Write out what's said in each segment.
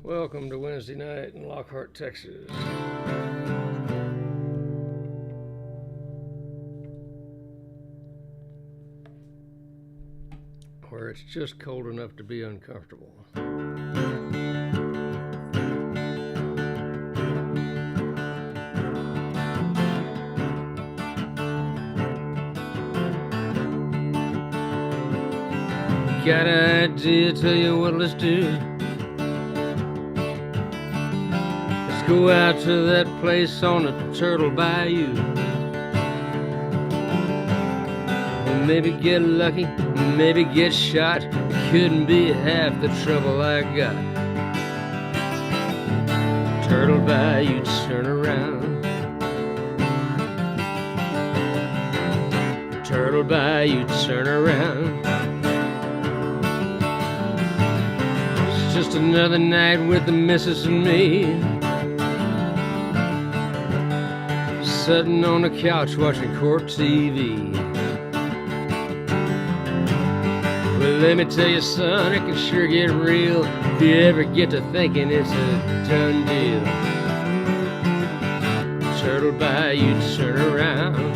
Welcome to Wednesday night in Lockhart, Texas. Where it's just cold enough to be uncomfortable. Got an idea, tell you what, let's do. Let's go out to that place on the Turtle Bayou. Maybe get lucky, maybe get shot. It couldn't be half the trouble I got. Turtle Bayou, turn around. Turtle Bayou, turn around. It's just another night with the missus and me, sitting on the couch watching court TV. Well, let me tell you, son, it can sure get real if you ever get to thinking it's a done deal. Turtle Bayou, turn around.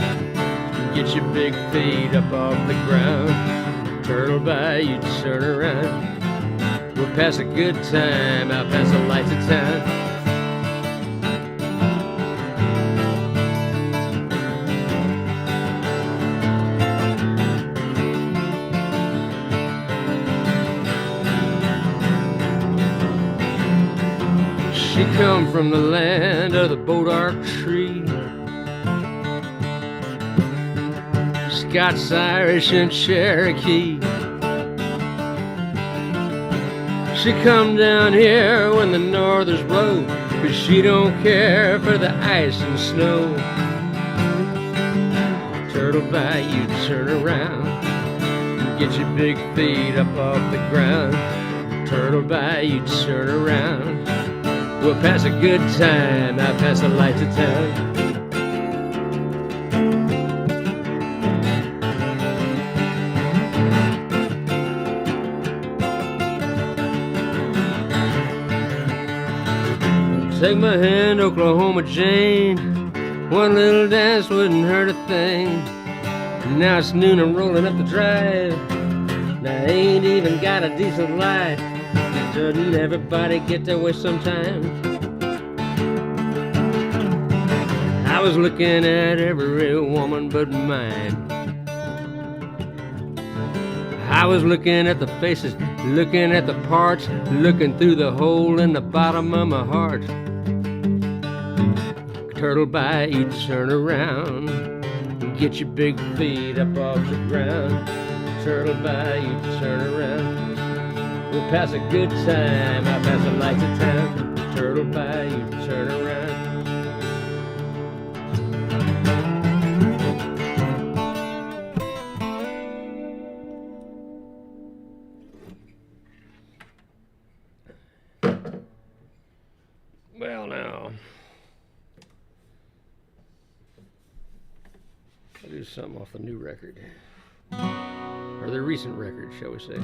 Get your big feet up off the ground. Turtle Bayou, turn around. We'll pass a good time out past the lights of town. She come from the land of the Bodark tree, Scots, Irish, and Cherokee. She come down here when the northers blow, 'cause she don't care for the ice and snow. Turtle Bayou, turn around. Get your big feet up off the ground. Turtle Bayou, turn around. We'll pass a good time out past the lights of town. Take my hand, Oklahoma Jane. One little dance wouldn't hurt a thing. Now it's noon, I'm rolling up the drive. Now I ain't even got a decent life. Doesn't everybody get that way sometimes? I was looking at every woman but mine. I was looking at the faces, looking at the parts, looking through the hole in the bottom of my heart. Turtle Bayou, turn around. Get your big feet up off the ground. Turtle Bayou, turn around. We'll pass a good time out past the lights of town. Turtle Bayou, turn around. Well, now, I'll do something off the new record, or the recent record, shall we say.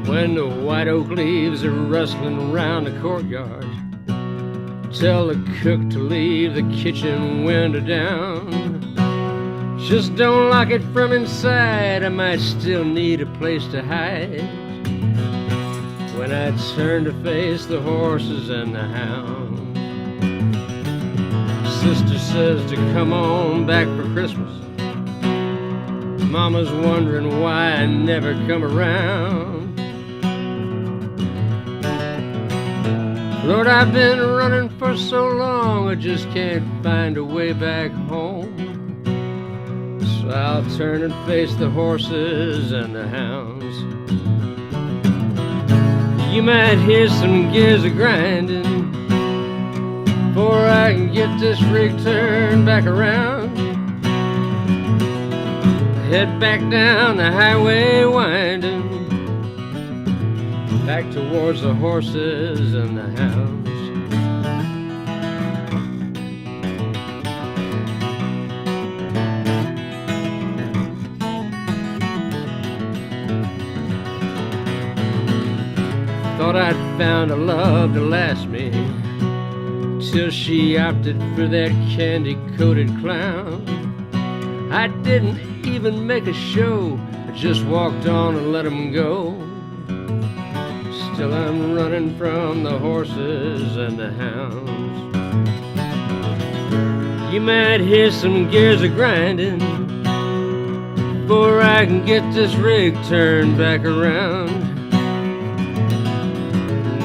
When the white oak leaves are rustling around the courtyard, tell the cook to leave the kitchen window down. Just don't lock it from inside, I might still need a place to hide. When I turn to face the horses and the hounds, sister says to come on back for Christmas. Mama's wondering why I never come around. Lord, I've been running for so long, I just can't find a way back home. So I'll turn and face the horses and the hounds. You might hear some gears a grinding before I can get this rig turned back around. head back down the highway winding, back towards the horses and the hounds. Thought I'd found a love to last me, till she opted for that candy-coated clown. I didn't even make a show, I just walked on and let him go. Still I'm running from the horses and the hounds. You might hear some gears a-grinding before I can get this rig turned back around,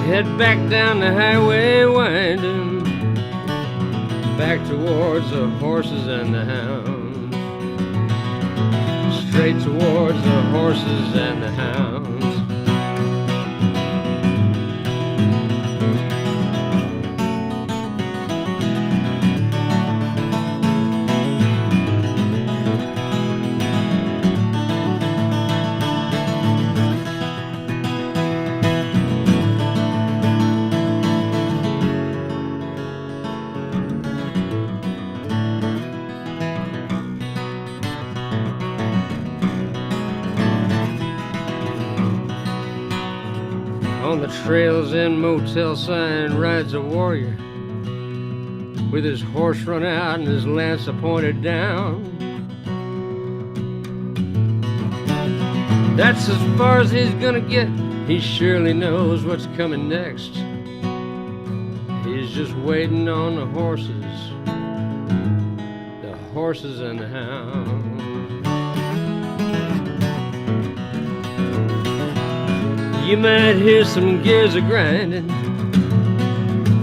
head back down the highway winding, back towards the horses and the hounds, straight towards the horses and the hounds. On the trails and motel sign rides a warrior, with his horse run out and his lance pointed down. That's as far as he's gonna get, he surely knows what's coming next. He's just waiting on the horses and the hounds. You might hear some gears a-grinding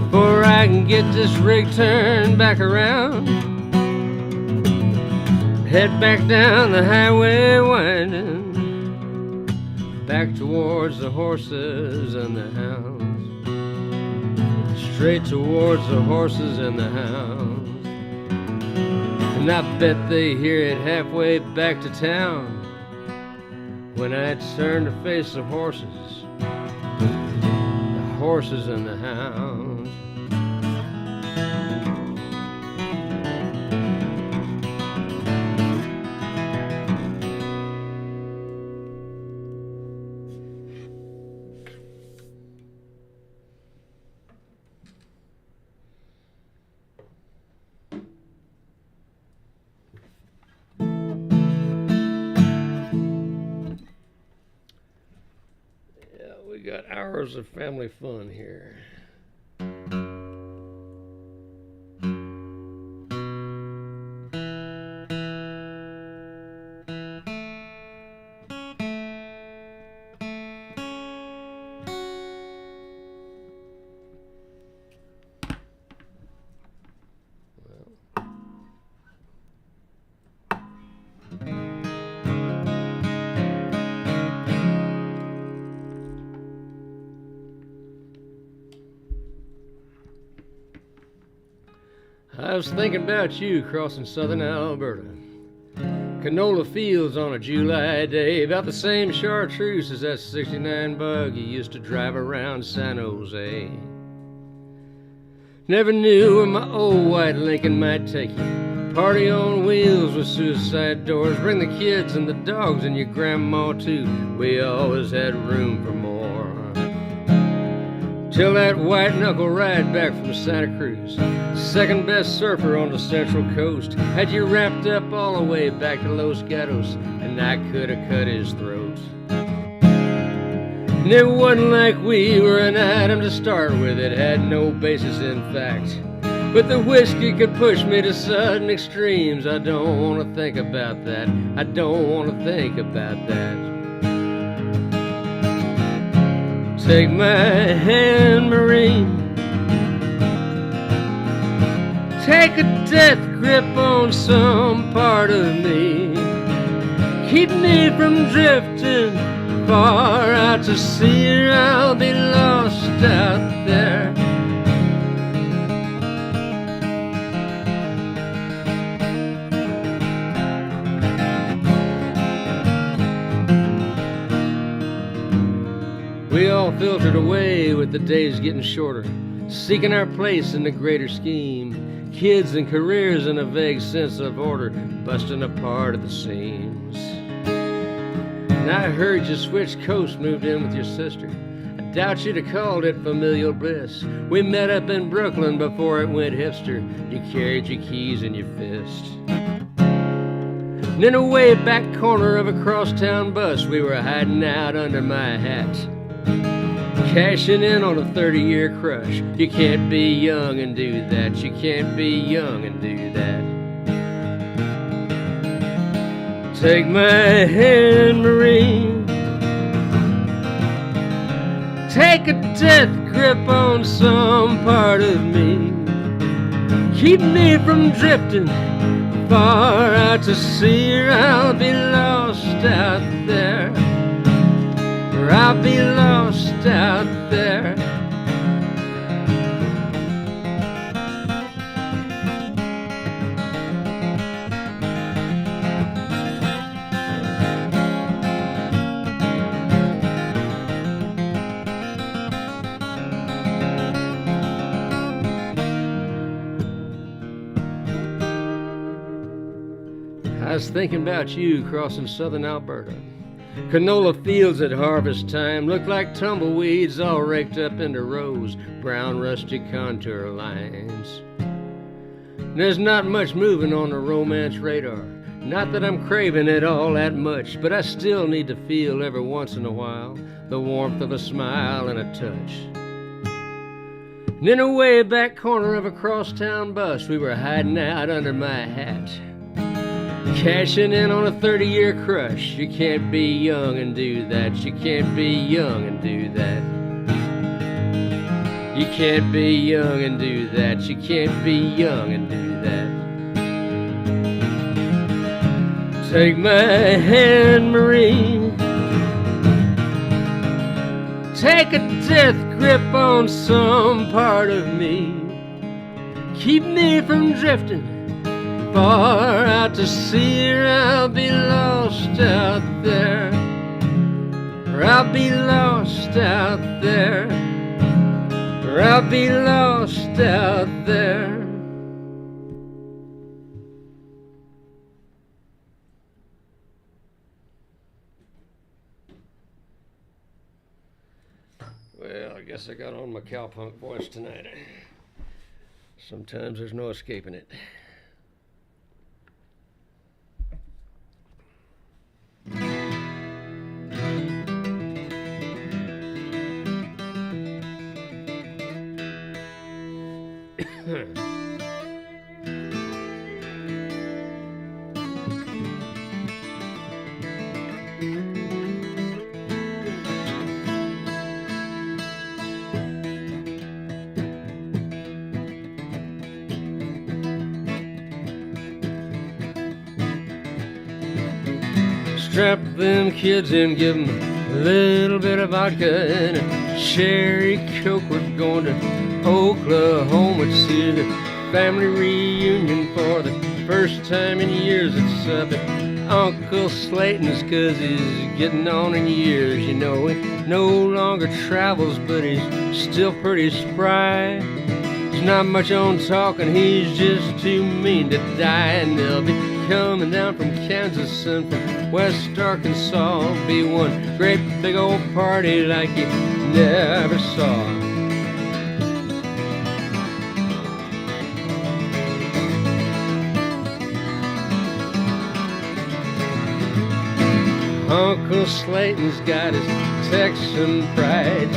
before I can get this rig turned back around, head back down the highway winding, back towards the horses and the hounds, straight towards the horses and the hounds. And I bet they hear it halfway back to town, when I turn to face the horses and the hounds. We got hours of family fun here. I was thinking about you crossing southern Alberta, canola fields on a July day, about the same chartreuse as that 69 bug you used to drive around San Jose. Never knew where my old white Lincoln might take you. Party on wheels with suicide doors, bring the kids and the dogs and your grandma too. We always had room for more. Till that white knuckle ride back from Santa Cruz, second best surfer on the Central Coast, had you wrapped up all the way back to Los Gatos, and I could have cut his throat. And it wasn't like we were an item to start with, it had no basis in fact, but the whiskey could push me to sudden extremes. I don't want to think about that, I don't want to think about that. Take my hand, Marine, take a death grip on some part of me, keep me from drifting far out to sea, or I'll be lost out there. We all filtered away with the days getting shorter, seeking our place in the greater scheme. Kids and careers in a vague sense of order, busting apart at the seams. And I heard you switched coast, moved in with your sister. I doubt you'd have called it familial bliss. We met up in Brooklyn before it went hipster. You carried your keys in your fist. And in a way back corner of a crosstown bus, we were hiding out under my hat, cashing in on a 30-year crush. You can't be young and do that. You can't be young and do that. Take my hand, Marine. Take a death grip on some part of me. Keep me from drifting far out to sea, or I'll be lost out there. Or I'll be lost out there. I was thinking about you crossing southern Alberta. Canola fields at harvest time look like tumbleweeds all raked up into rows, brown rusty contour lines. There's not much moving on the romance radar. Not that I'm craving it all that much, but I still need to feel every once in a while the warmth of a smile and a touch. And in a way back corner of a crosstown bus, we were hiding out under my hat, cashing in on a 30-year crush. You can't be young and do that. You can't be young and do that. You can't be young and do that. You can't be young and do that. Take my hand, Marine. Take a death grip on some part of me. Keep me from drifting far out to sea, or I'll be lost out there. Or I'll be lost out there. Or I'll be lost out there. Well, I guess I got on my cowpunk voice tonight. Sometimes there's no escaping it. Strap them kids in, give them a little bit of vodka and a cherry coke. We're going to Oklahoma to see the family reunion for the first time in years. It's up at Uncle Slayton's, 'cause he's getting on in years. You know, he no longer travels, but he's still pretty spry. There's not much on talking, he's just too mean to die. And they'll be coming down from Kansas and from West Arkansas. It'll be one great big old party like you never saw. Uncle Slayton's got his Texan pride,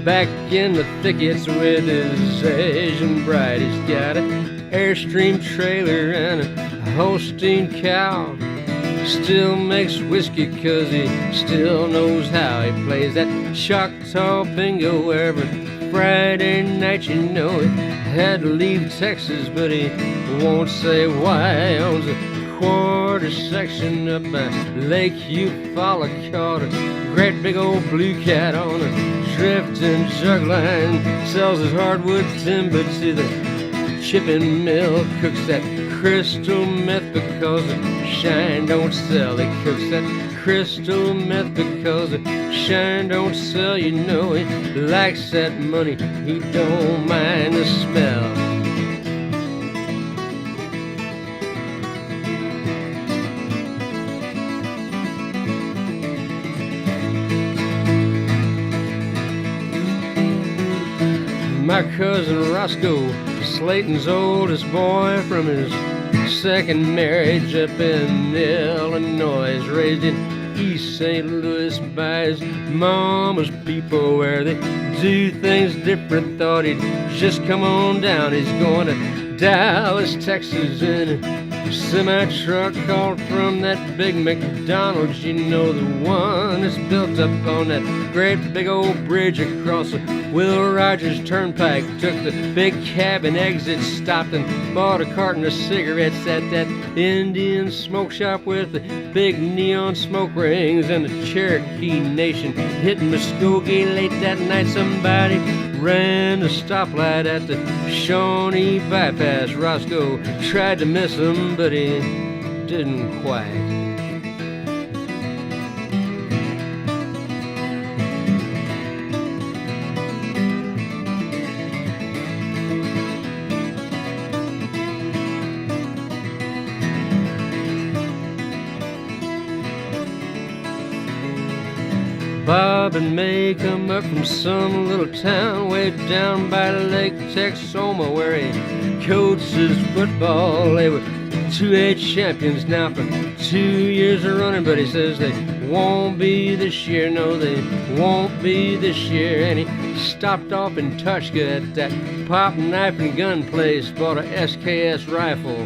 back in the thickets with his Asian bride. He's got an Airstream trailer and a Holstein cow. Still makes whiskey 'cause he still knows how. He plays that Choctaw bingo every Friday night. You know, he had to leave Texas, but he won't say why. He owns a quarter section up by Lake Eufaula, caught a great big old blue cat on a drifting jug line. Sells his hardwood timber to the chipping mill, cooks that crystal meth because the shine don't sell. He cooks that crystal meth because the shine don't sell. You know he likes that money, he don't mind the smell. My cousin Roscoe, Slayton's oldest boy, from his second marriage up in Illinois, raised in East St. Louis by his mama's people, where they do things different. Thought he'd just come on down. He's going to Dallas, Texas in a semi-truck called from that big McDonald's. You know, the one that's built up on that great big old bridge across the Will Rogers Turnpike. Took the big cabin exit, stopped and bought a carton of cigarettes at that Indian smoke shop with the big neon smoke rings and the Cherokee Nation. Hitting Muskogee late that night, somebody ran the stoplight at the Shawnee bypass. Roscoe tried to miss him, but he didn't quite. Bob and May come up from some little town way down by Lake Texoma, where he coaches football. They were 2A champions now for 2 years running, but he says they won't be this year. No, they won't be this year. And he stopped off in Tushka at that pop knife and gun place, bought a SKS rifle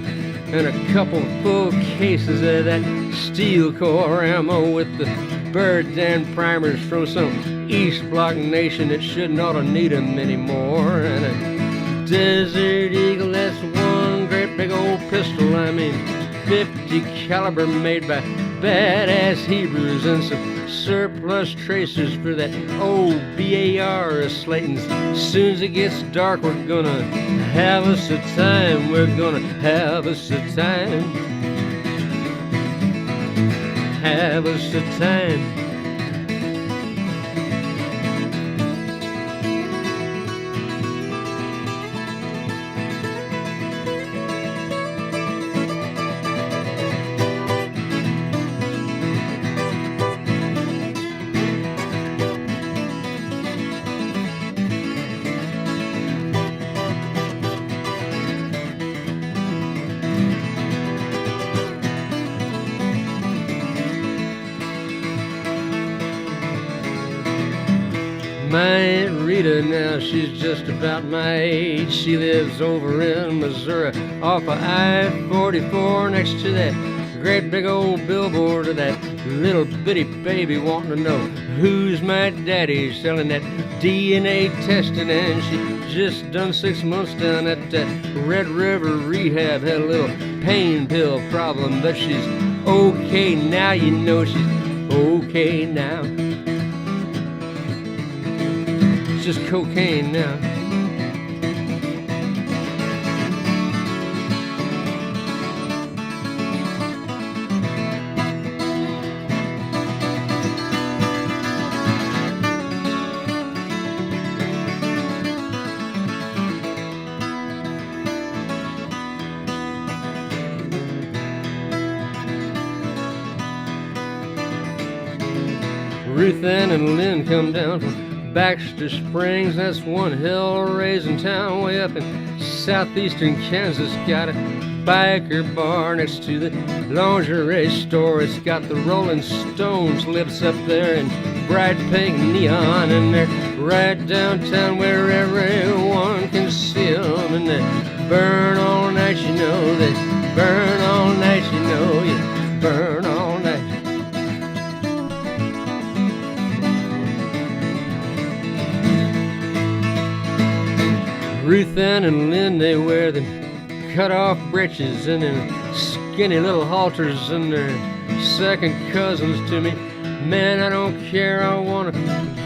and a couple full cases of that steel core ammo with the bird and primers from some East Block nation that shouldn't ought to need them anymore. And a Desert Eagle, that's one great big old pistol. I mean, 50 caliber made by badass Hebrews, and some surplus tracers for that old BAR of Slayton's. Soon as it gets dark, we're gonna have us a time. We're gonna have us a time. Have us a time. My Aunt Rita now, she's just about my age. She lives over in Missouri off of I-44 next to that great big old billboard of that little bitty baby wanting to know who's my daddy, selling that DNA testing. And she just done 6 months down at that Red River rehab. Had a little pain pill problem, but she's okay now. You know she's okay now. Just cocaine now. Ruth Ann and Lynn come down from Baxter Springs. That's one hell-raising town way up in southeastern Kansas. Got a biker bar next to the lingerie store. It's got the Rolling Stones lips up there in bright pink neon, and they're right downtown where everyone can see them. And they burn all night, you know. They burn all night, you know. You burn all night. Ruth Ann and Lynn, they wear them cut-off breeches and them skinny little halters, and they're second cousins to me. Man, I don't care, I wanna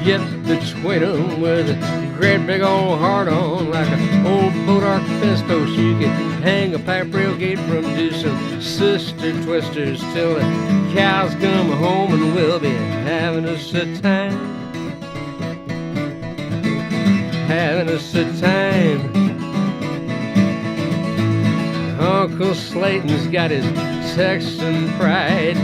get between them with a great big old heart on, like an old Bodark fence post. You can hang a pipe rail gate from, do some sister twisters till the cows come home, and we'll be having us a time, having us a time. Uncle Slayton's got his Texan pride,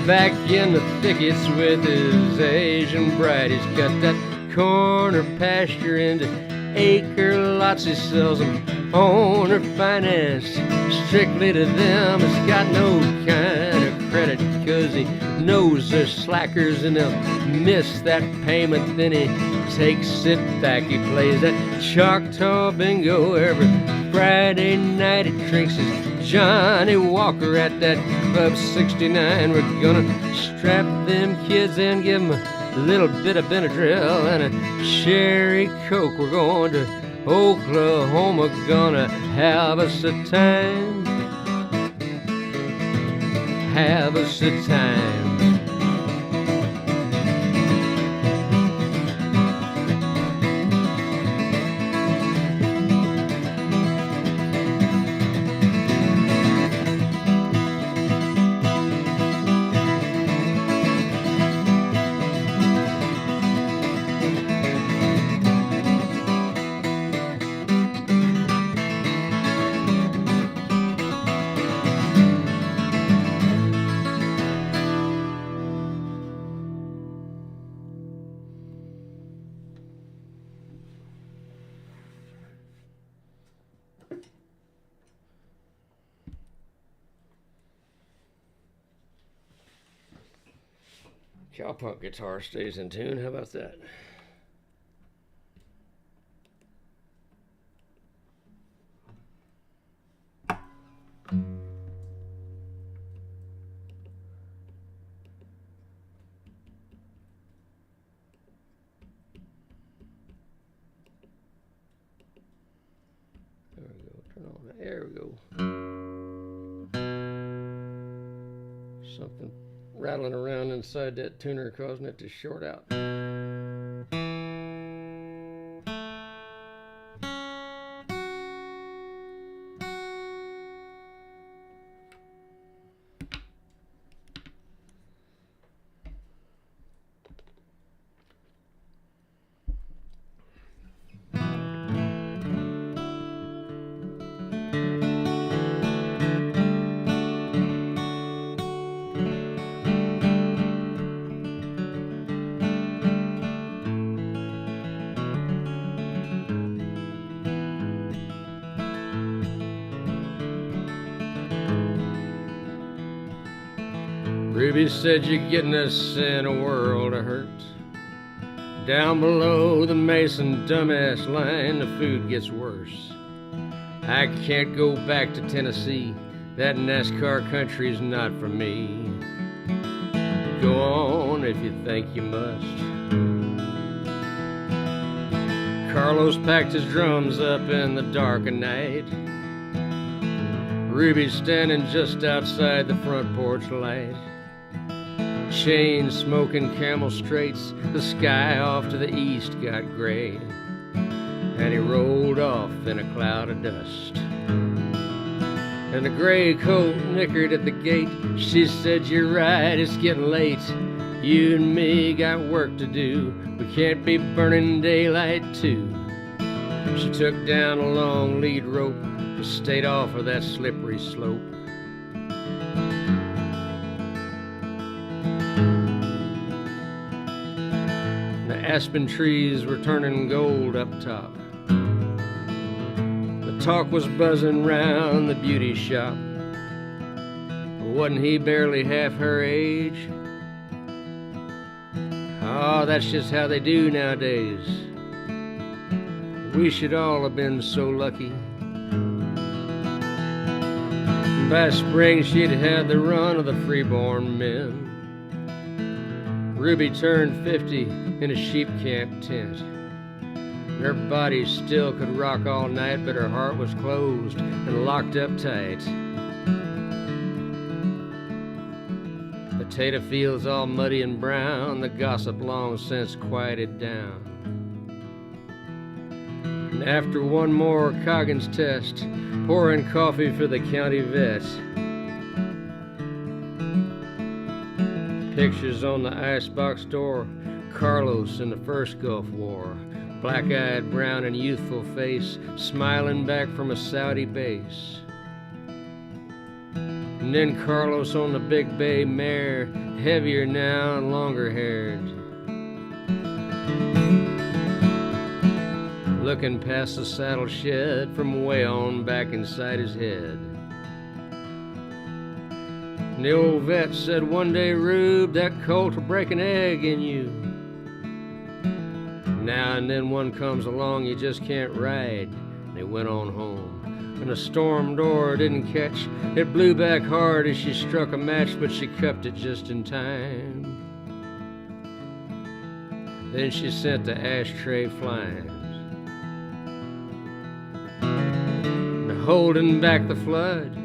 back in the thickets with his Asian bride. He's got that corner pasture into acre lots. He sells them owner financed strictly to them. It's got no kind of credit, cause he knows they're slackers and they'll miss that payment. Then he takes it back. He plays that Choctaw bingo every Friday night. He drinks his Johnny Walker at that Club 69. We're gonna strap them kids and give them a little bit of Benadryl and a cherry Coke. We're going to Oklahoma, gonna have us a time, have us a time. Cowpunk guitar stays in tune. How about that? There we go. Turn on that. There we go. Something rattling around inside that tuner causing it to short out. Ruby said you're getting us in a world of hurt. Down below the Mason dumbass line, the food gets worse. I can't go back to Tennessee. That NASCAR country's not for me. Go on if you think you must. Carlos packed his drums up in the dark of night. Ruby's standing just outside the front porch light. Chain smoking Camel Straights, the sky off to the east got gray, and he rolled off in a cloud of dust. And the gray coat nickered at the gate. She said, you're right, it's getting late. You and me got work to do. We can't be burning daylight too. She took down a long lead rope and stayed off of that slippery slope. The aspen trees were turning gold up top. The talk was buzzing round the beauty shop. Wasn't he barely half her age? Oh, that's just how they do nowadays. We should all have been so lucky. By spring she'd had the run of the freeborn men. Ruby turned 50 in a sheep camp tent. Her body still could rock all night, but her heart was closed and locked up tight. Potato fields all muddy and brown, the gossip long since quieted down. And after one more Coggins test, pouring coffee for the county vet. Pictures on the icebox door, Carlos in the first Gulf War, black-eyed, brown and youthful face, smiling back from a Saudi base. And then Carlos on the big bay mare, heavier now and longer haired, looking past the saddle shed from way on back inside his head. And the old vet said one day, "Rube, that colt will break an egg in you. Now and then one comes along you just can't ride." And they went on home. And the storm door didn't catch. It blew back hard as she struck a match, but she cupped it just in time. Then she sent the ashtray flying. And holding back the flood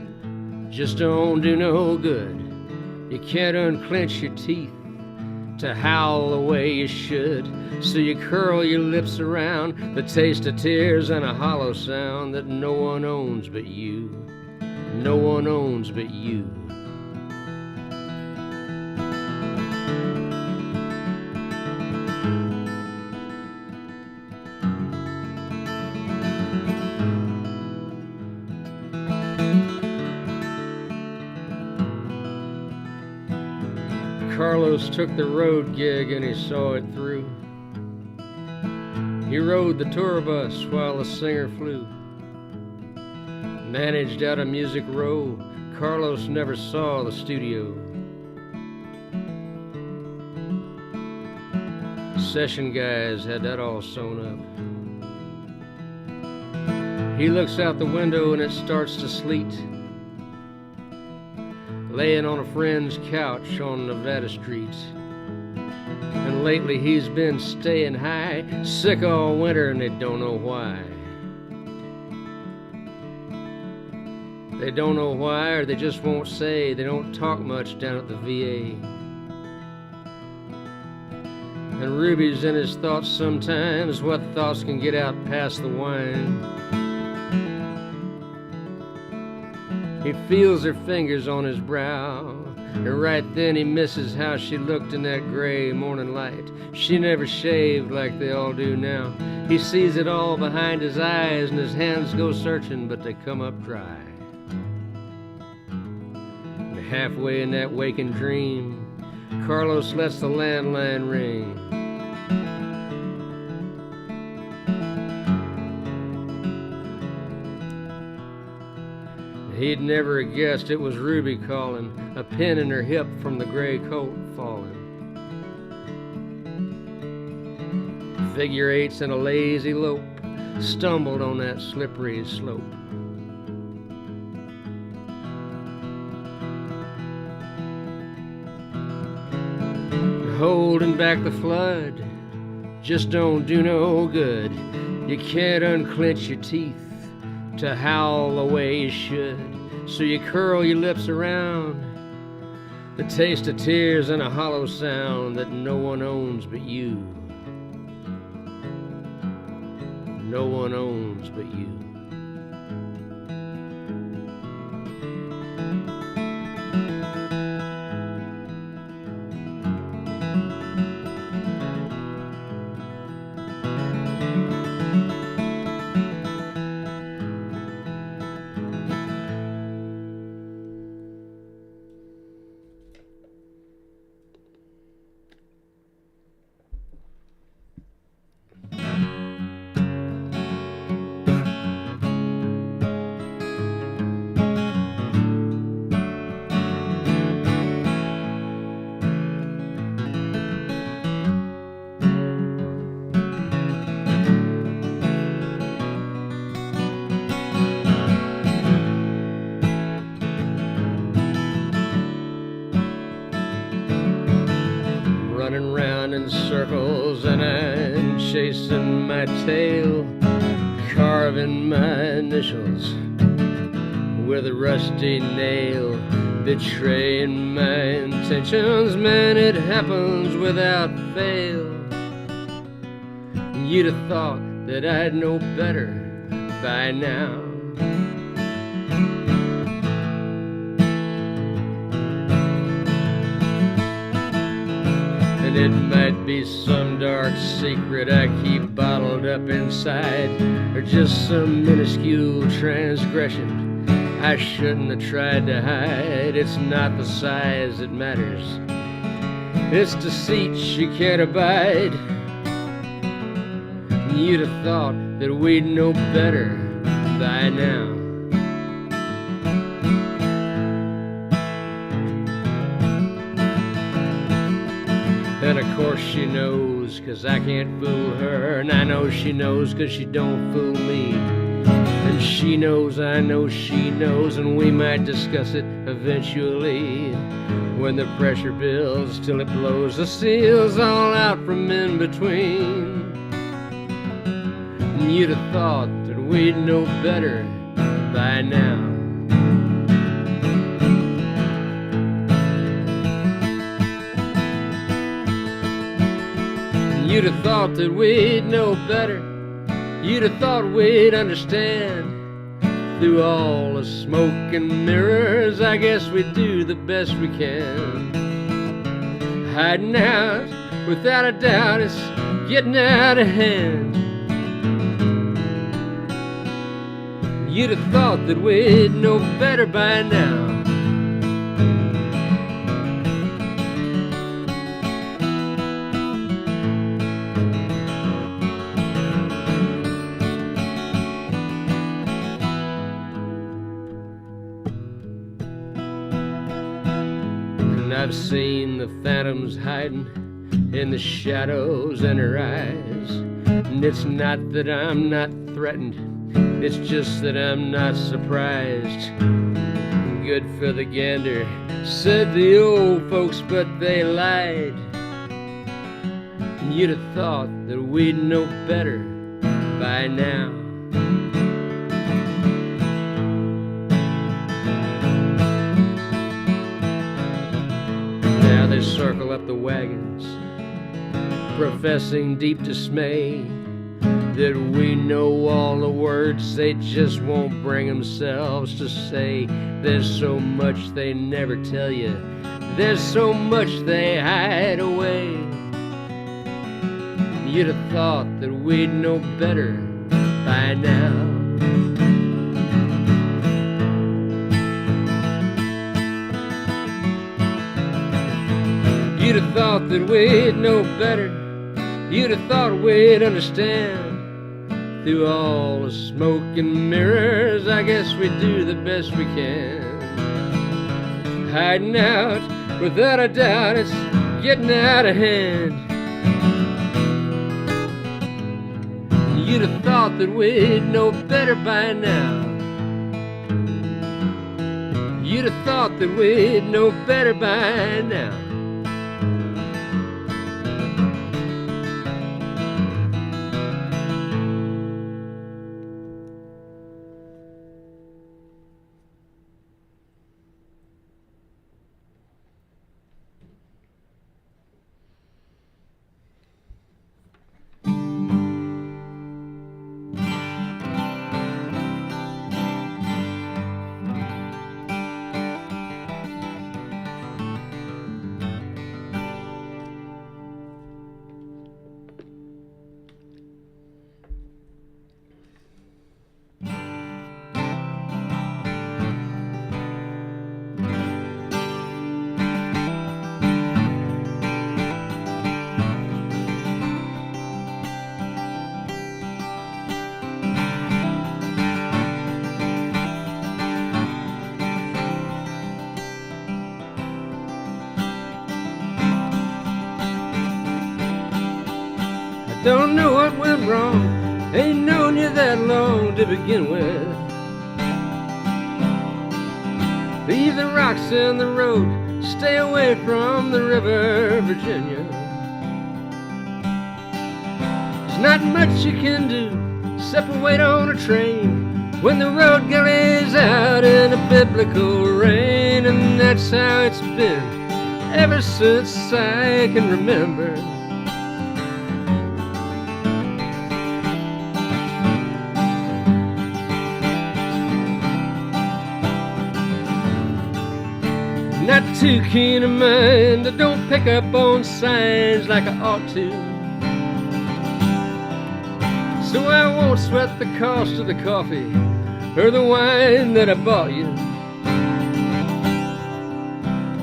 just don't do no good. You can't unclench your teeth to howl the way you should. So you curl your lips around the taste of tears and a hollow sound that no one owns but you. No one owns but you. Carlos took the road gig and he saw it through. He rode the tour bus while the singer flew. Managed out of Music Row, Carlos never saw the studio. Session guys had that all sewn up. He looks out the window and it starts to sleet, laying on a friend's couch on Nevada Street. And lately he's been staying high, sick all winter, and they don't know why. They don't know why, or they just won't say. They don't talk much down at the VA. And Ruby's in his thoughts sometimes. What thoughts can get out past the wine? He feels her fingers on his brow, and right then he misses how she looked in that gray morning light. She never shaved like they all do now. He sees it all behind his eyes, and his hands go searching, but they come up dry. And halfway in that waking dream, Carlos lets the landline ring. He'd never guessed it was Ruby calling, a pin in her hip from the gray coat falling. Figure eights in a lazy lope stumbled on that slippery slope. Holding back the flood just don't do no good. You can't unclench your teeth to howl the way you should. So you curl your lips around the taste of tears and a hollow sound that no one owns but you. No one owns but you. Running round in circles and I'm chasing my tail, carving my initials with a rusty nail, betraying my intentions. Man, it happens without fail. You'd have thought that I'd know better by now. It might be some dark secret I keep bottled up inside, or just some minuscule transgression I shouldn't have tried to hide. It's not the size that matters, it's deceit she can't abide. You'd have thought that we'd know better by now. And of course she knows, 'cause I can't fool her. And I know she knows, 'cause she don't fool me. And she knows, I know she knows, and we might discuss it eventually. When the pressure builds till it blows the seals all out from in between. And you'd have thought that we'd know better by now. You'd have thought that we'd know better. You'd have thought we'd understand. Through all the smoke and mirrors, I guess we do the best we can. Hiding out, without a doubt, it's getting out of hand. You'd have thought that we'd know better by now. I've seen the phantoms hiding in the shadows in her eyes. And it's not that I'm not threatened, it's just that I'm not surprised. Good for the gander, said the old folks, but they lied. And you'd have thought that we'd know better by now. Now they circle up the wagons, professing deep dismay that we know all the words, they just won't bring themselves to say. There's so much they never tell you, there's so much they hide away. You'd have thought that we'd know better by now. You'd have thought that we'd know better. You'd have thought we'd understand. Through all the smoke and mirrors, I guess we do the best we can. Hiding out, without a doubt, it's getting out of hand. You'd have thought that we'd know better by now. You'd have thought that we'd know better by now. Don't know what went wrong, ain't known you that long to begin with. Leave the rocks in the road, stay away from the river, Virginia. There's not much you can do, except wait on a train when the road gullies out in a biblical rain. And that's how it's been ever since I can remember. Not too keen of mind, I don't pick up on signs like I ought to. So I won't sweat the cost of the coffee or the wine that I bought you.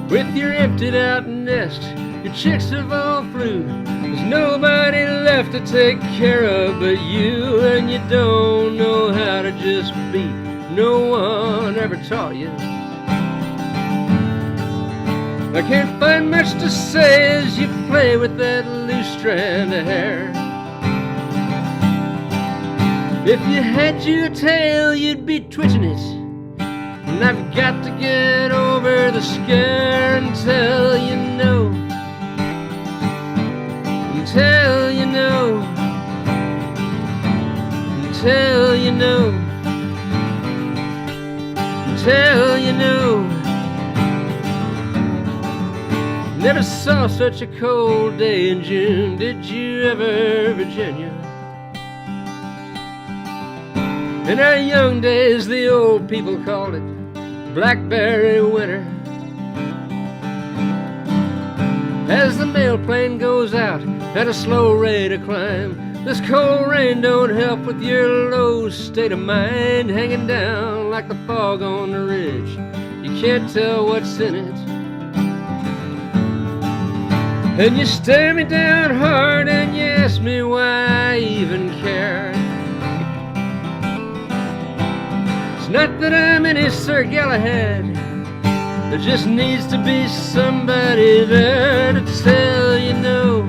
With your emptied out nest, your chicks have all flew. There's nobody left to take care of but you, and you don't know how to just be. No one ever taught you. I can't find much to say as you play with that loose strand of hair. If you had your tail, you'd be twitching it, and I've got to get over the scare until you know, until you know, until you know, until you know. Never saw such a cold day in June, did you ever, Virginia? In our young days, the old people called it blackberry winter. As the mail plane goes out at a slow rate of climb, this cold rain don't help with your low state of mind, hanging down like the fog on the ridge. You can't tell what's in it. And you stare me down hard and you ask me why I even care. It's not that I'm any Sir Galahad, there just needs to be somebody there to tell you no,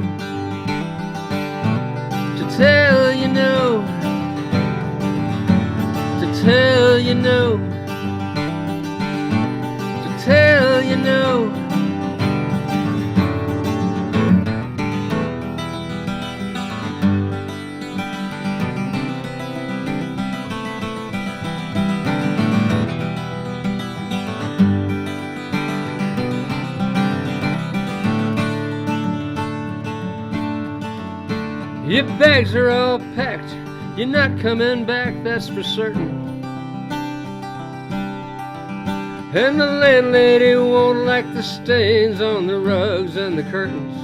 to tell you no, to tell you no, to tell you no. Your bags are all packed, you're not coming back, that's for certain. And the landlady won't like the stains on the rugs and the curtains.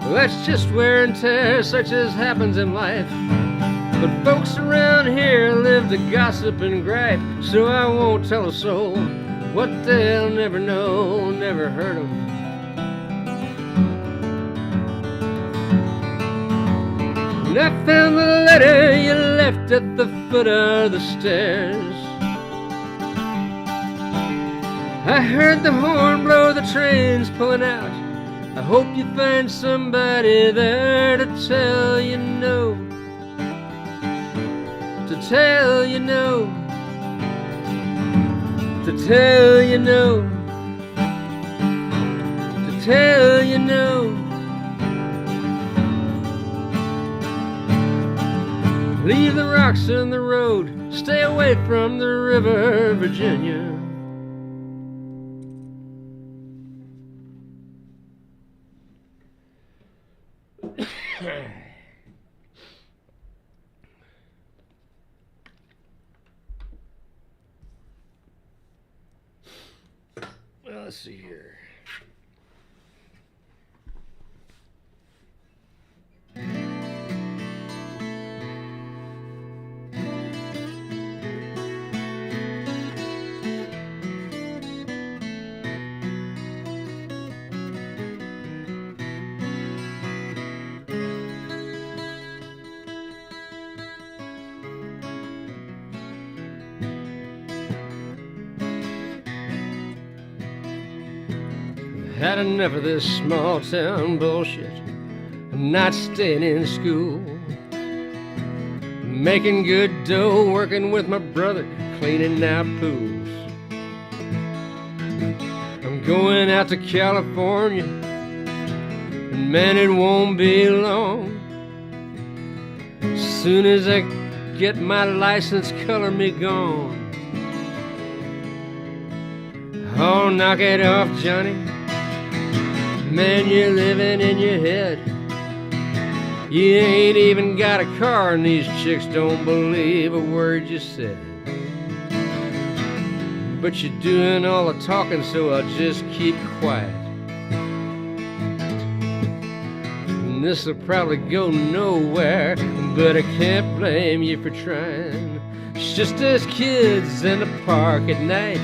Well, that's just wear and tear, such as happens in life. But folks around here live to gossip and gripe, so I won't tell a soul what they'll never know, never hurt them. And I found the letter you left at the foot of the stairs. I heard the horn blow, the train's pulling out. I hope you find somebody there to tell you no, to tell you no, to tell you no, to tell you no. Leave the rocks in the road, stay away from the river, Virginia. Well, let's see here. Had enough of this small town bullshit. I'm not staying in school, making good dough, working with my brother, cleaning out pools. I'm going out to California, and man, it won't be long. As soon as I get my license, color me gone. Oh, knock it off, Johnny. Man, you're living in your head. You ain't even got a car, and these chicks don't believe a word you said. but you're doing all the talking, so I'll just keep quiet. And this'll probably go nowhere, but I can't blame you for trying. It's just us kids in the park at night,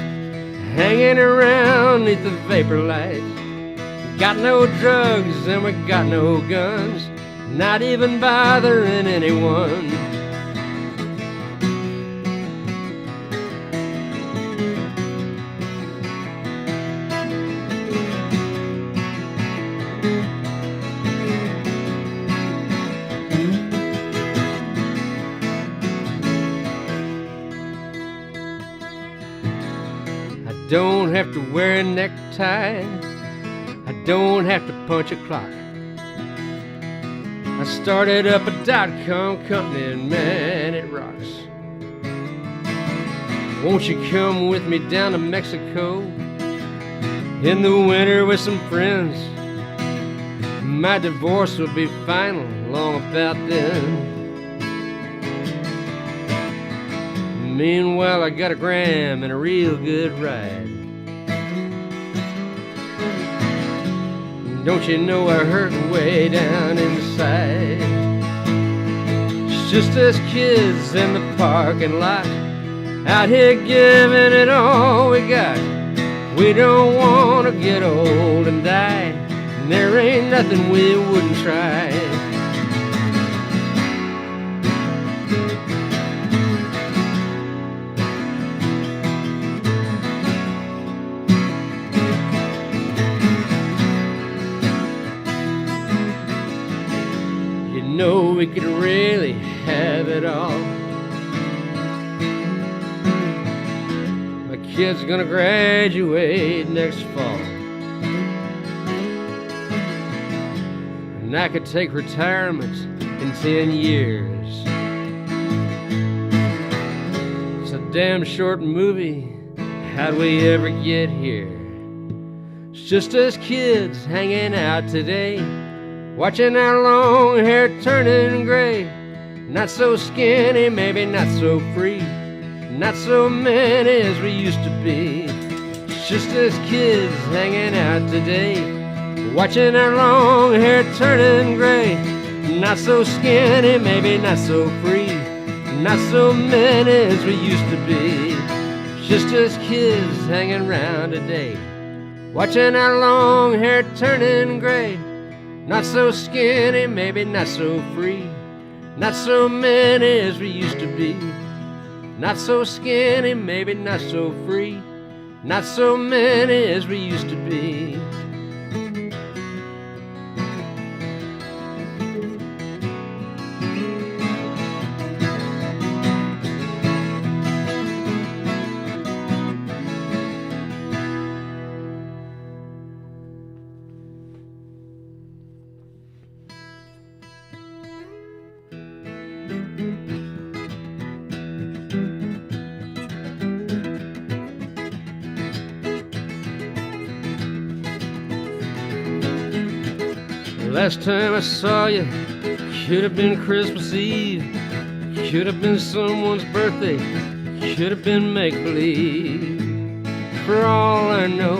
hanging around neath the vapor light. Got no drugs and we got no guns, not even bothering anyone. I don't have to wear a necktie, I don't have to punch a clock. I started up a .com company and man, it rocks. Won't you come with me down to Mexico in the winter with some friends? My divorce will be final long about then. Meanwhile, I got a gram and a real good ride. Don't you know I hurt way down inside? It's just us kids in the parking lot, out here giving it all we got. We don't want to get old and die, and there ain't nothing we wouldn't try. You know we could really have it all. My kid's gonna graduate next fall, and I could take retirement in 10 years. It's a damn short movie, how'd we ever get here? It's just us kids hanging out today, watching our long hair turning gray. Not so skinny, maybe not so free, not so many as we used to be. It's just us kids hanging out today, watching our long hair turning gray. Not so skinny, maybe not so free, not so many as we used to be. It's just us kids hanging around today, watching our long hair turning gray. Not so skinny, maybe not so free, not so many as we used to be. Not so skinny, maybe not so free, not so many as we used to be. Last time I saw you, could have been Christmas Eve, could have been someone's birthday, could have been make-believe. For all I know,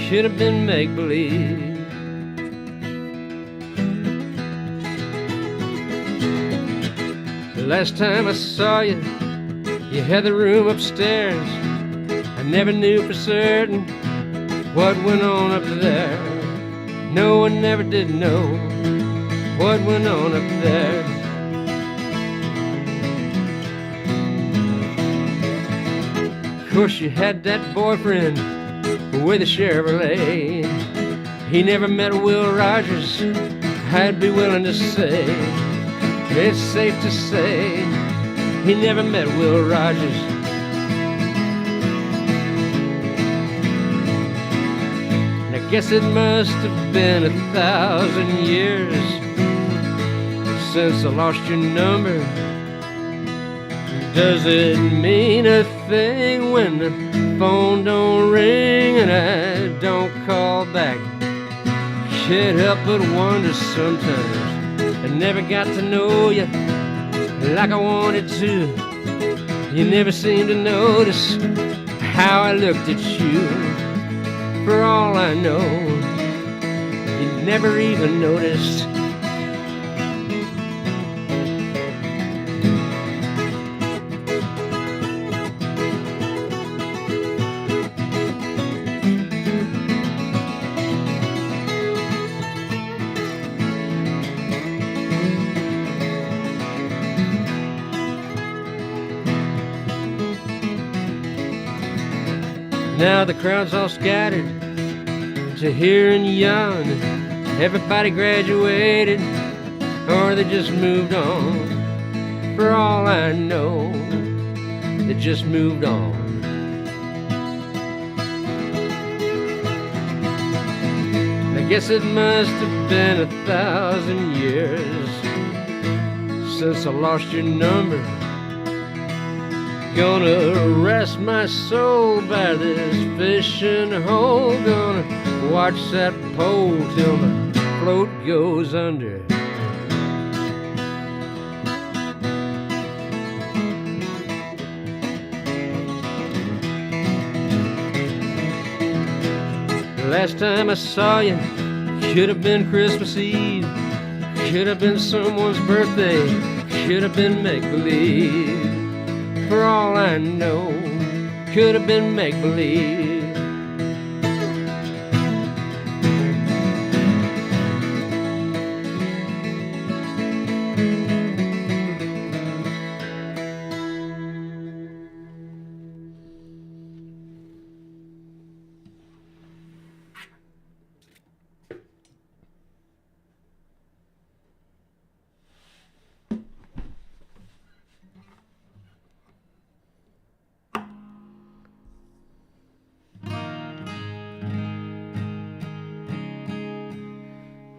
could have been make-believe. The last time I saw you, you had the room upstairs. I never knew for certain what went on up there. No one never did know what went on up there. Of course you had that boyfriend with a Chevrolet. He never met Will Rogers, I'd be willing to say. It's safe to say he never met Will Rogers. Guess it must have been 1,000 years since I lost your number. Does it mean a thing when the phone don't ring and I don't call back? Can't help but wonder sometimes. I never got to know you like I wanted to. You never seemed to notice how I looked at you. For all I know, you never even noticed. Now the crowd's all scattered to here and yon. Everybody graduated, or they just moved on. For all I know, they just moved on. I guess it must have been 1,000 years since I lost your number. Gonna rest my soul by this fishing hole. Gonna watch that pole till my float goes under. The last time I saw you could have been Christmas Eve, could have been someone's birthday, could have been make-believe. For all I know, could have been make-believe.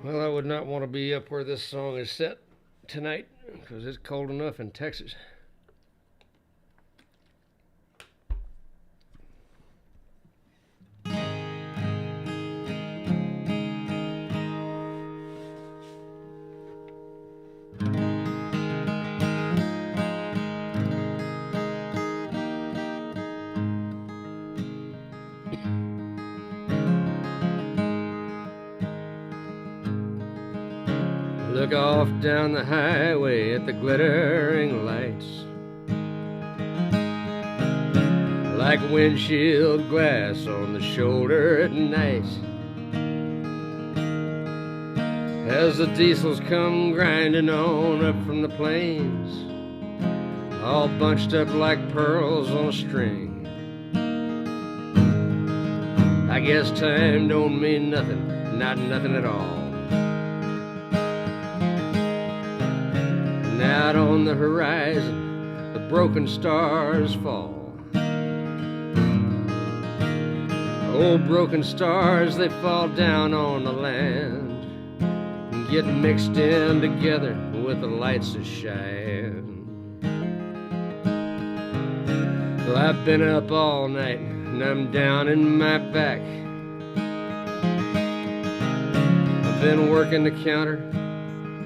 Well, I would not want to be up where this song is set tonight, because it's cold enough in Texas. Look off down the highway at the glittering lights, like windshield glass on the shoulder at night. As the diesels come grinding on up from the plains, all bunched up like pearls on a string. I guess time don't mean nothing, not nothing at all. Out on the horizon, the broken stars fall. Old broken stars, they fall down on the land and get mixed in together with the lights that shine. Well, I've been up all night and I'm down in my back. I've been working the counter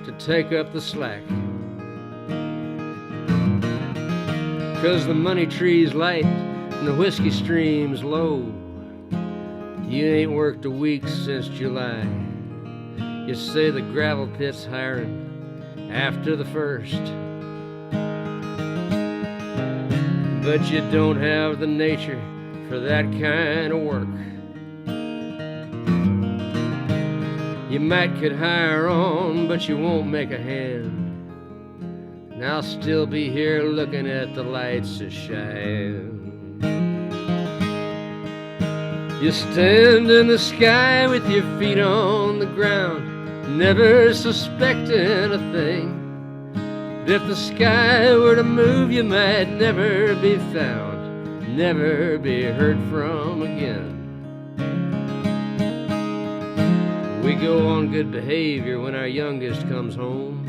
to take up the slack, 'cause the money tree's light and the whiskey stream's low. You ain't worked a week since July. You say the gravel pit's hiring after the 1st, but you don't have the nature for that kind of work. You might could hire on, but you won't make a hand. And I'll still be here looking at the lights that shine. You stand in the sky with your feet on the ground, never suspecting a thing. But if the sky were to move, you might never be found, never be heard from again. We go on good behavior when our youngest comes home.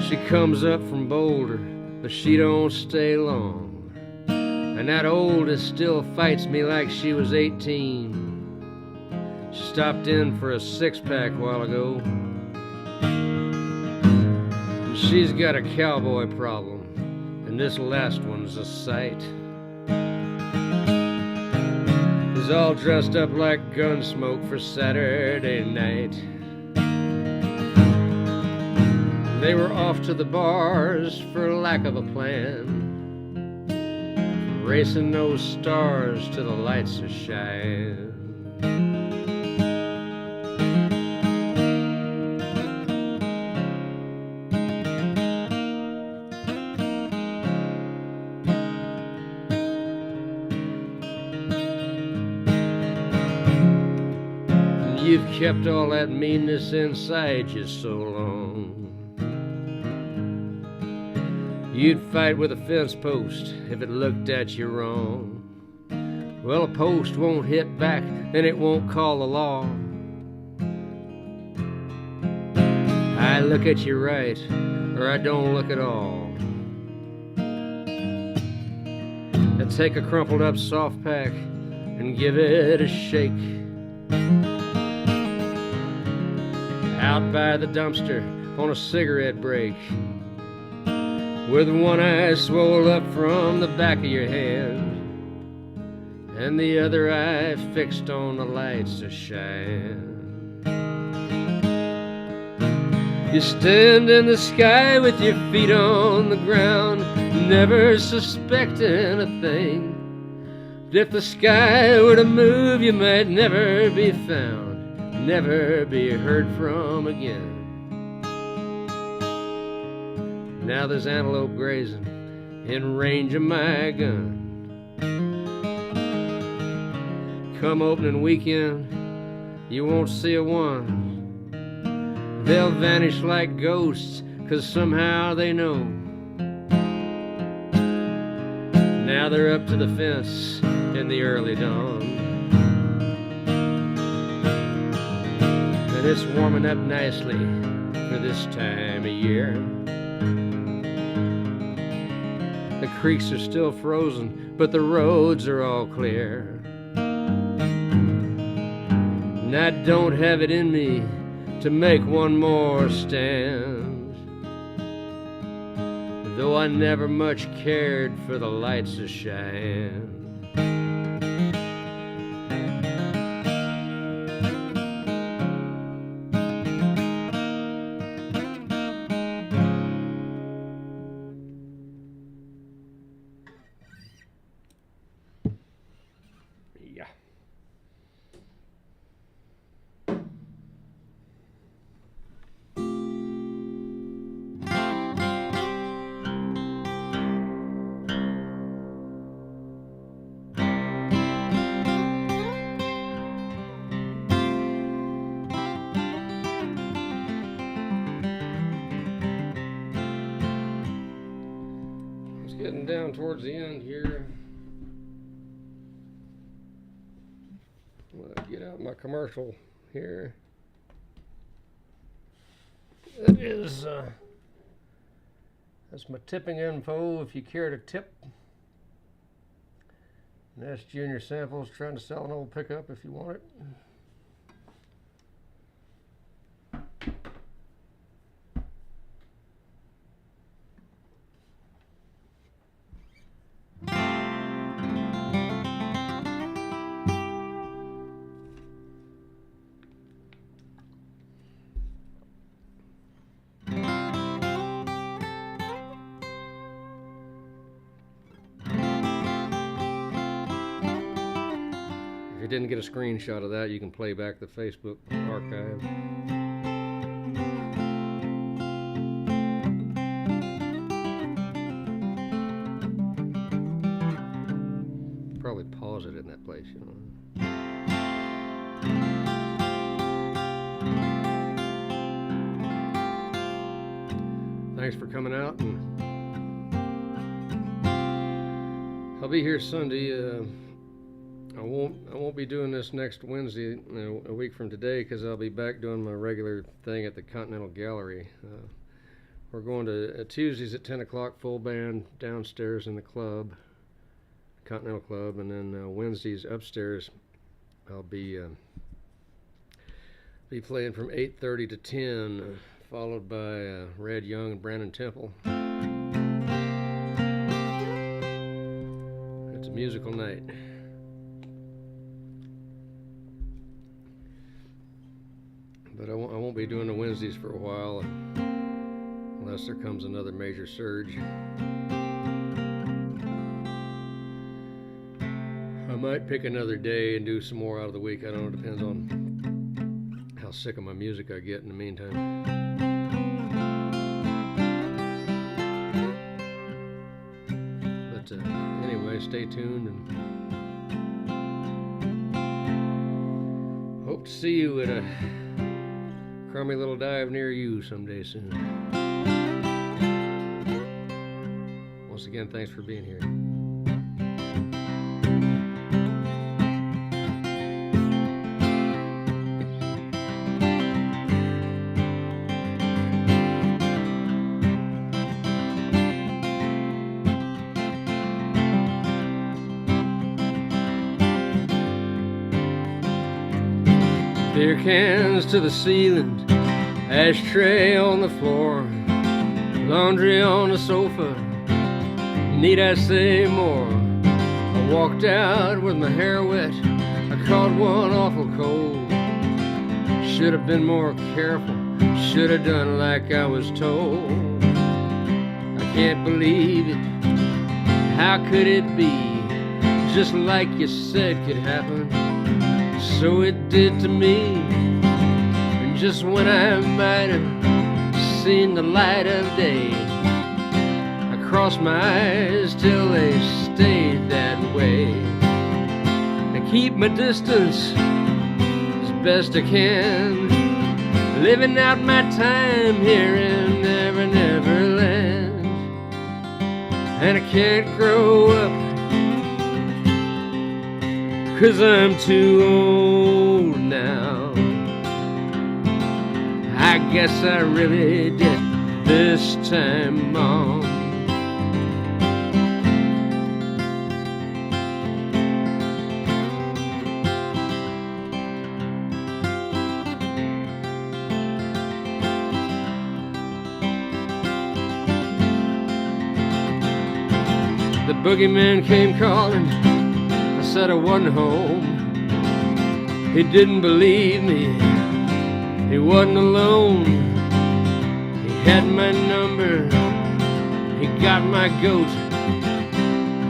She comes up from Boulder, but she don't stay long. And that oldest still fights me like she was 18. She stopped in for a 6-pack a while ago, and she's got a cowboy problem, and this last one's a sight. He's all dressed up like Gunsmoke for Saturday night. They were off to the bars for lack of a plan, racing those stars till the lights are shine. You've kept all that meanness inside you so long. You'd fight with a fence post if it looked at you wrong. Well, a post won't hit back and it won't call the law. I look at you right, or I don't look at all. I take a crumpled up soft pack and give it a shake. Out by the dumpster on a cigarette break, with one eye swole up from the back of your head, and the other eye fixed on the lights to shine. You stand in the sky with your feet on the ground, never suspecting a thing. But if the sky were to move, you might never be found, never be heard from again. Now there's antelope grazing in range of my gun. Come opening weekend, you won't see a one. They'll vanish like ghosts, 'cause somehow they know. Now they're up to the fence in the early dawn, and it's warming up nicely for this time of year. The creeks are still frozen, but the roads are all clear. And I don't have it in me to make one more stand, though I never much cared for the lights to shine. Yeah. It's getting down towards the end here. I'm gonna get out my commercial here. That is, that's my tipping info if you care to tip. And that's Junior Samples trying to sell an old pickup if you want it. If you didn't get a screenshot of that, you can play back the Facebook archive. Probably pause it in that place, you know. Thanks for coming out, and I'll be here Sunday. I won't be doing this next Wednesday, a week from today, because I'll be back doing my regular thing at the Continental Gallery. We're going to Tuesdays at 10 o'clock, full band downstairs in the club, Continental Club, and then Wednesdays upstairs. I'll be playing from 8:30 to 10, followed by Red Young and Brandon Temple. It's a musical night. But I won't be doing the Wednesdays for a while unless there comes another major surge. I might pick another day and do some more out of the week. I don't know. It depends on how sick of my music I get in the meantime. But anyway, stay tuned and hope to see you at a crummy little dive near you someday soon. Once again, thanks for being here. Beer cans to the ceiling, ashtray on the floor, laundry on the sofa, need I say more? I walked out with my hair wet, I caught one awful cold. Should have been more careful, should have done like I was told. I can't believe it, how could it be? Just like you said could happen, so it did to me. And just when I might have seen the light of day, I crossed my eyes till they stayed that way. I keep my distance as best I can, living out my time here in Never Never Land. And I can't grow up 'cause I'm too old now. I guess I really did this time on. The boogeyman came calling, said I wasn't home. He didn't believe me, he wasn't alone. He had my number, he got my goat,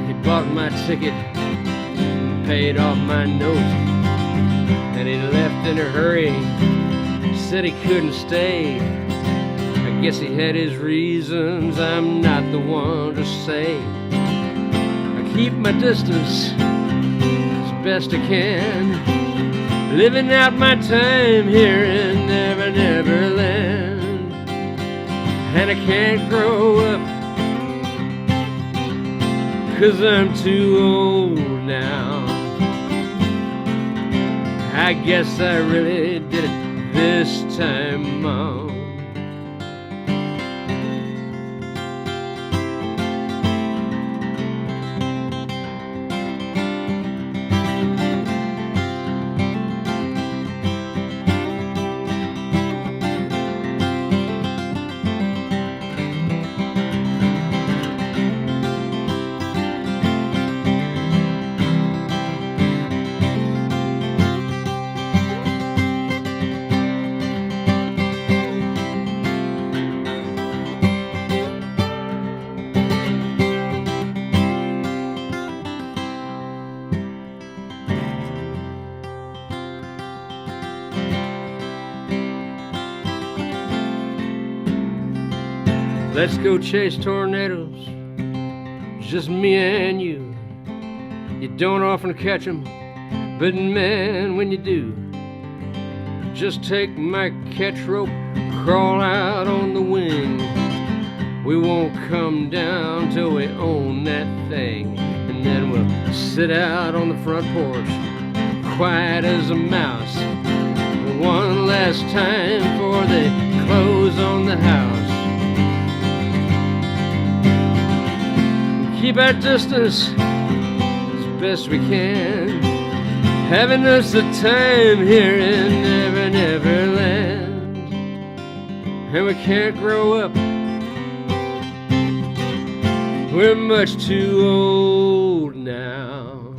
he bought my ticket, paid off my note, and he left in a hurry, said he couldn't stay. I guess he had his reasons, I'm not the one to say. I keep my distance best I can, living out my time here in Never Never Land. And I can't grow up 'cause I'm too old now. I guess I really did it this time on. Let's go chase tornadoes, just me and you. You don't often catch 'em, but man, when you do, just take my catch rope, crawl out on the wing. We won't come down till we own that thing, and then we'll sit out on the front porch, quiet as a mouse, one last time before they close on the house. Keep our distance as best we can, having us a time here in Never Never Land. And we can't grow up, we're much too old now. now.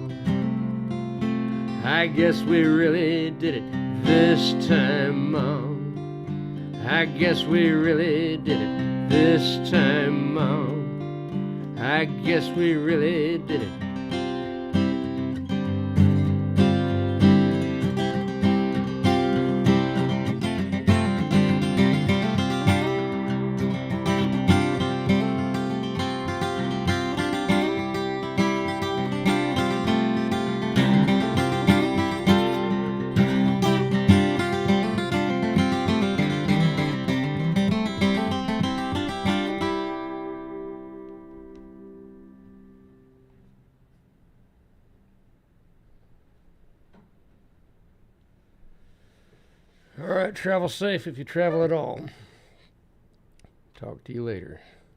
I guess we really did it this time, Mom. I guess we really did it this time, Mom. I guess we really did it. All right, travel safe if you travel at all. Talk to you later.